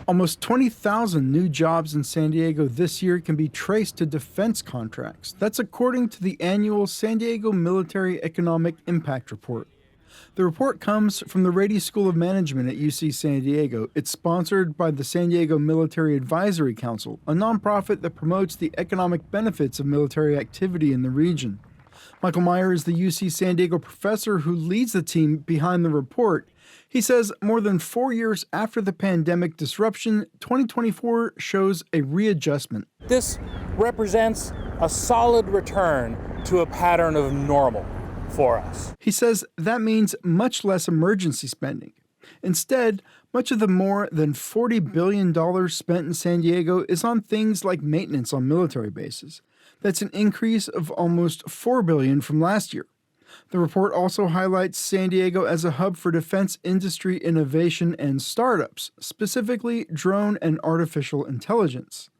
Almost 20,000 new jobs in San Diego this year can be traced to defense contracts. That's according to the annual San Diego Military Economic Impact Report. The report comes from the Rady School of Management at UC San Diego. It's sponsored by the San Diego Military Advisory Council, a nonprofit that promotes the economic benefits of military activity in the region. Michael Meyer is the UC San Diego professor who leads the team behind the report. He says more than 4 years after the pandemic disruption, 2024 shows a readjustment. This represents a solid return to a pattern of normal for us. He says that means much less emergency spending. Instead, much of the more than $40 billion spent in San Diego is on things like maintenance on military bases. That's an increase of almost $4 billion from last year. The report also highlights San Diego as a hub for defense industry innovation and startups, specifically drone and artificial intelligence.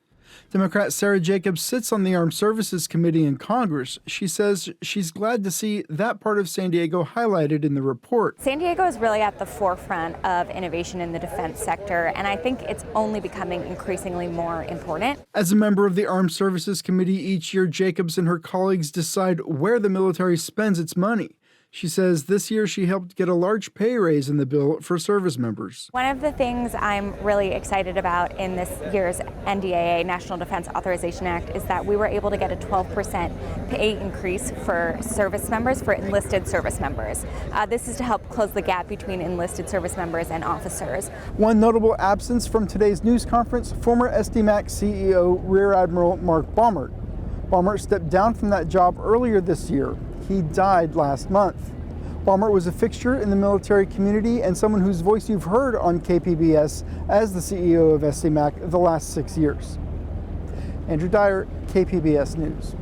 Democrat Sarah Jacobs sits on the Armed Services Committee in Congress. She says she's glad to see that part of San Diego highlighted in the report. San Diego is really at the forefront of innovation in the defense sector, and I think it's only becoming increasingly more important. As a member of the Armed Services Committee, each year Jacobs and her colleagues decide where the military spends its money. She says this year she helped get a large pay raise in the bill for service members. One of the things I'm really excited about in this year's NDAA, National Defense Authorization Act, is that we were able to get a 12% pay increase for service members, for enlisted service members. This is to help close the gap between enlisted service members and officers. One notable absence from today's news conference, former SDMAC CEO Rear Admiral Mark Baumert. Baumert stepped down from that job earlier this year. He died last month. Baumert was a fixture in the military community and someone whose voice you've heard on KPBS as the CEO of SDMAC the last 6 years. Andrew Dyer, KPBS News.